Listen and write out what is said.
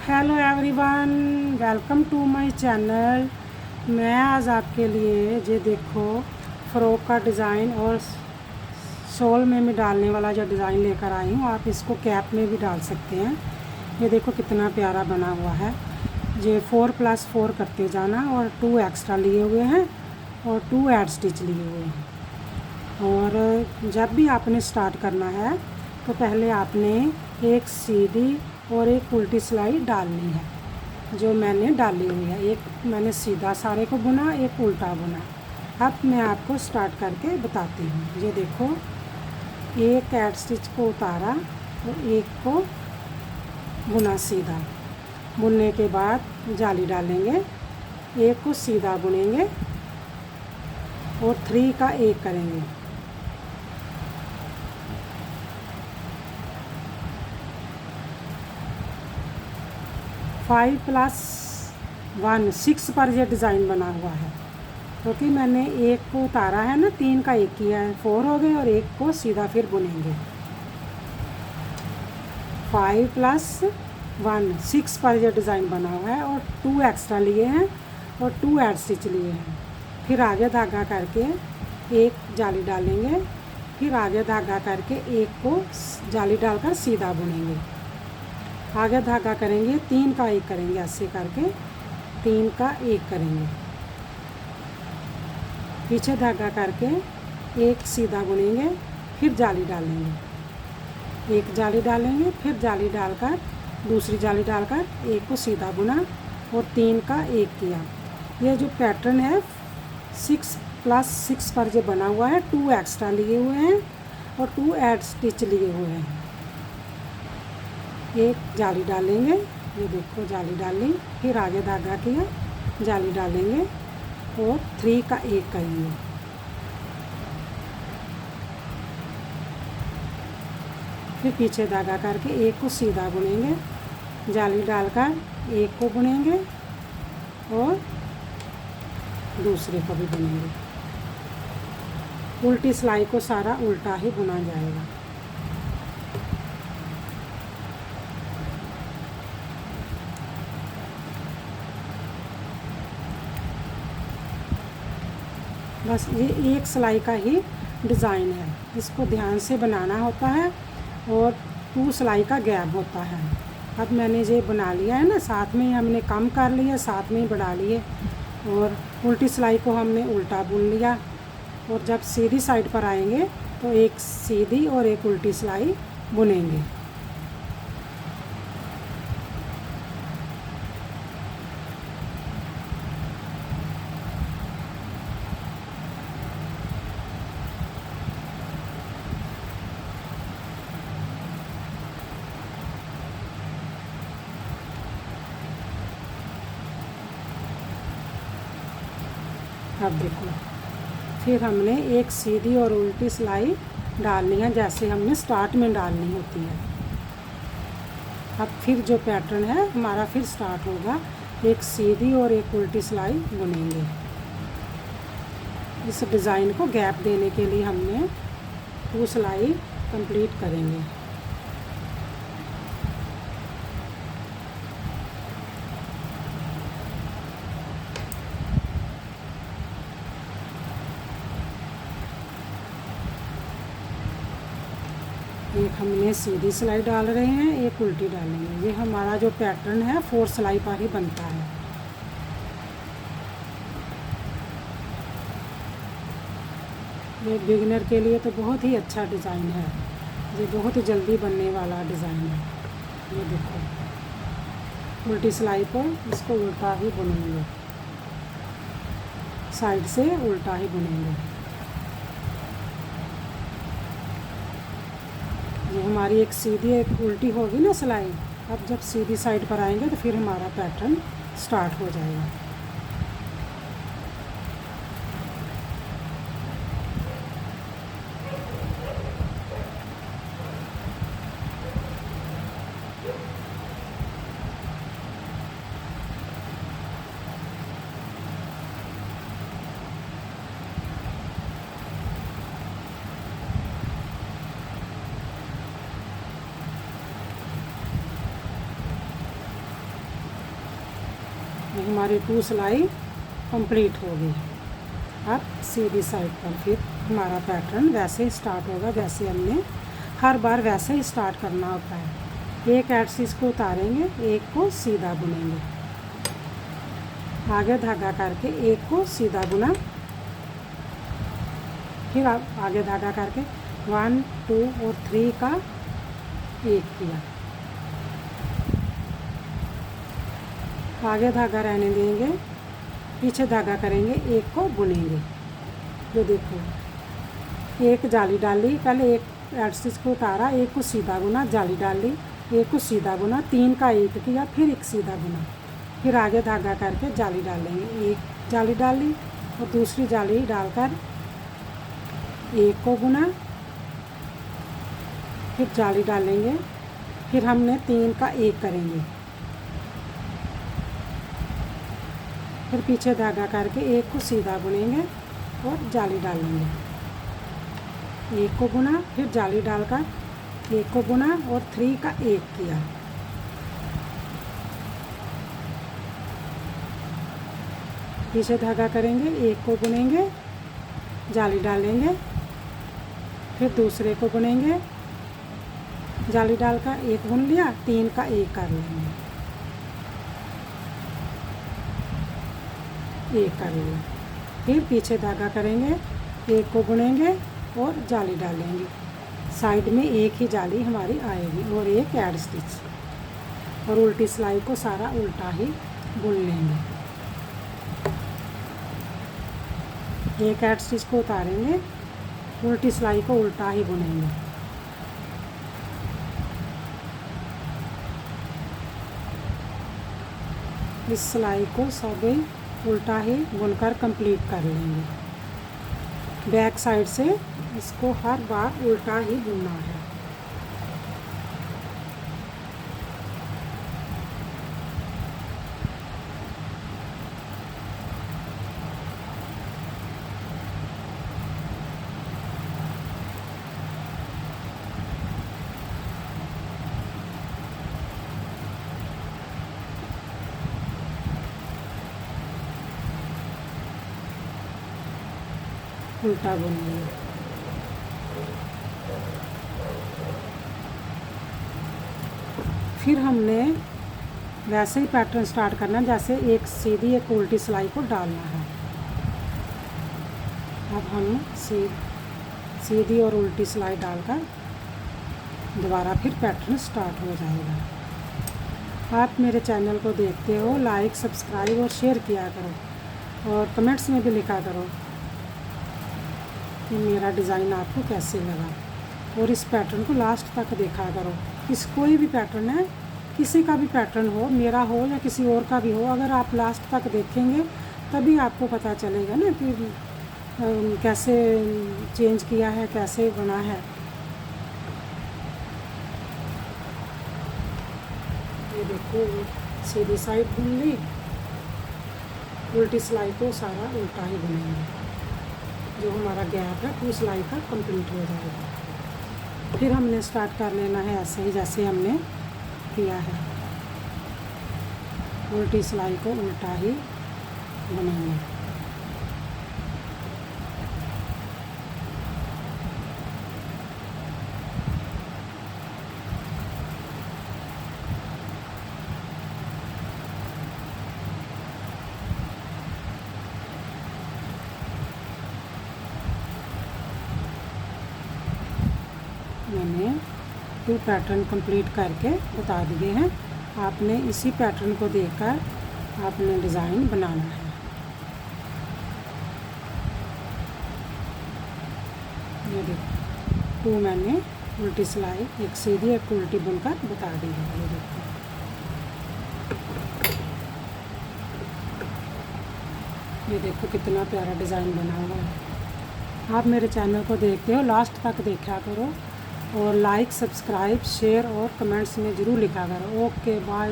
Hello everyone, welcome to my channel. मैं आज आपके लिए ये देखो फ़्रॉक का डिज़ाइन और शॉल में भी डालने वाला जो डिज़ाइन लेकर आई हूँ। आप इसको कैप में भी डाल सकते हैं। ये देखो कितना प्यारा बना हुआ है। ये 4+4 करते जाना और 2 एक्स्ट्रा लिए हुए हैं और 2 ऐड स्टिच लिए हुए हैं। और जब भी आपने स्टार्ट करना है तो पहले आपने एक सीधी और एक उल्टी सिलाई डालनी है, जो मैंने डाली हुई है। एक मैंने सीधा सारे को बुना, एक उल्टा बुना। अब मैं आपको स्टार्ट करके बताती हूँ। ये देखो, एक ऐड स्टिच को उतारा और एक को बुना सीधा। बुनने के बाद जाली डालेंगे, एक को सीधा बुनेंगे और 3 का एक करेंगे। फाइव प्लस 1 6 पर यह डिज़ाइन बना हुआ है, क्योंकि मैंने एक को उतारा है ना, 3 का एक किया है, 4 हो गए और एक को सीधा फिर बुनेंगे। 5+1 6 पर यह डिज़ाइन बना हुआ है और 2 एक्स्ट्रा लिए हैं और 2 ऐड स्टिच लिए हैं। फिर आगे धागा करके एक जाली डालेंगे, फिर आगे धागा करके एक को जाली डालकर सीधा बुनेंगे। आगे धागा करेंगे, 3 का एक करेंगे, ऐसे करके 3 का एक करेंगे। पीछे धागा करके एक सीधा बुनेंगे, फिर जाली डालेंगे, एक जाली डालेंगे, फिर जाली डालकर दूसरी जाली डालकर एक को सीधा बुना और 3 का एक किया। ये जो पैटर्न है 6+6 पर जो बना हुआ है, 2 एक्स्ट्रा लिए हुए हैं और 2 ऐड स्टिच लिए हुए हैं। एक जाली डालेंगे, ये देखो जाली डाली, फिर आगे धागा किया, जाली डालेंगे और 3 का एक करेंगे। फिर पीछे धागा करके एक को सीधा बुनेंगे, जाली डालकर एक को बुनेंगे और दूसरे को भी बुनेंगे। उल्टी सिलाई को सारा उल्टा ही बुना जाएगा। बस ये एक सिलाई का ही डिज़ाइन है, इसको ध्यान से बनाना होता है और 2 सिलाई का गैप होता है। अब मैंने ये बना लिया है ना, साथ में ही हमने कम कर लिया, साथ में ही बढ़ा लिए और उल्टी सिलाई को हमने उल्टा बुन लिया। और जब सीधी साइड पर आएंगे तो एक सीधी और एक उल्टी सिलाई बुनेंगे। अब देखो, फिर हमने एक सीधी और उल्टी सिलाई डालनी है, जैसे हमने स्टार्ट में डालनी होती है। अब फिर जो पैटर्न है हमारा फिर स्टार्ट होगा। एक सीधी और एक उल्टी सिलाई बुनेंगे। इस डिज़ाइन को गैप देने के लिए हमने 2 सिलाई कंप्लीट करेंगे। एक हमने सीधी सिलाई डाल रहे हैं, एक उल्टी डालेंगे। ये हमारा जो पैटर्न है 4 सिलाई पर ही बनता है। ये बिगिनर के लिए तो बहुत ही अच्छा डिज़ाइन है। ये बहुत ही जल्दी बनने वाला डिज़ाइन है। ये देखो, उल्टी सिलाई पर इसको उल्टा ही बुनेंगे, साइड से उल्टा ही बुनेंगे। ये हमारी एक सीधी एक उल्टी होगी ना सिलाई। अब जब सीधी साइड पर आएंगे तो फिर हमारा पैटर्न स्टार्ट हो जाएगा। हमारी 2 सिलाई कंप्लीट हो गई। अब सीधी साइड पर फिर हमारा पैटर्न वैसे ही स्टार्ट होगा जैसे हमने हर बार वैसे ही स्टार्ट करना होता है। एक एड स्टिच को उतारेंगे, एक को सीधा बुनेंगे, आगे धागा करके एक को सीधा बुना, फिर आगे धागा करके 1 2 और 3 का एक किया, आगे धागा रहने देंगे, पीछे धागा करेंगे, एक को बुनेंगे। ये देखो, एक जाली डाली, पहले एक एड स्टिच को उतारा, एक को सीधा बुना, जाली डाली, एक को सीधा बुना, 3 का एक किया, फिर एक सीधा बुना, फिर आगे धागा करके जाली डालेंगे, एक जाली डाली और दूसरी जाली डालकर एक को बुना, फिर जाली डालेंगे, फिर हमने 3 का एक करेंगे, फिर पीछे धागा करके एक को सीधा बुनेंगे और जाली डालेंगे, एक को बुना, फिर जाली डालकर एक को बुना और 3 का एक किया, पीछे धागा करेंगे, एक को बुनेंगे, जाली डालेंगे, फिर दूसरे को बुनेंगे, जाली डालकर एक बुन लिया, 3 का एक कर लेंगे, एक कर लिया, फिर पीछे धागा करेंगे, एक को बुनेंगे और जाली डालेंगे, साइड में एक ही जाली हमारी आएगी और एक एड स्टिच, और उल्टी सिलाई को सारा उल्टा ही बुन लेंगे। एक एड स्टिच को उतारेंगे, उल्टी सिलाई को उल्टा ही बुनेंगे, इस सिलाई को सभी उल्टा ही बुनकर कंप्लीट कर लेंगे। बैक साइड से इसको हर बार उल्टा ही बुनना है। उल्टा बुन लिया, फिर हमने वैसे ही पैटर्न स्टार्ट करना जैसे एक सीधी एक उल्टी सिलाई को डालना है। अब हम सीधी और उल्टी सिलाई डालकर दोबारा फिर पैटर्न स्टार्ट हो जाएगा। आप मेरे चैनल को देखते हो, लाइक सब्सक्राइब और शेयर किया करो और कमेंट्स में भी लिखा करो कि मेरा डिज़ाइन आपको कैसे लगा, और इस पैटर्न को लास्ट तक देखा करो। कोई भी पैटर्न है, किसी का भी पैटर्न हो, मेरा हो या किसी और का भी हो, अगर आप लास्ट तक देखेंगे तभी आपको पता चलेगा ना कि कैसे चेंज किया है, कैसे बना है। ये देखो, सीधी साइड बुन ली, उल्टी सिलाई को सारा उल्टा ही बुनेंगे, जो हमारा गैप है 2 सिलाई का कंप्लीट हो जाएगा। फिर हमने स्टार्ट कर लेना है ऐसे ही जैसे हमने किया है, उल्टी सिलाई को उल्टा ही बुनेंगे। मैंने 2 पैटर्न कंप्लीट करके बता दिए हैं। आपने इसी पैटर्न को देखकर आपने डिज़ाइन बनाना है। ये देखो, 2 मैंने उल्टी सिलाई, एक सीधी एक उल्टी बुनकर बता दी है। ये देखो, ये देखो कितना प्यारा डिज़ाइन बना हुआ है। आप मेरे चैनल को देखते हो, लास्ट तक देखा करो और लाइक सब्सक्राइब शेयर और कमेंट्स में ज़रूर लिखा करो। Okay bye.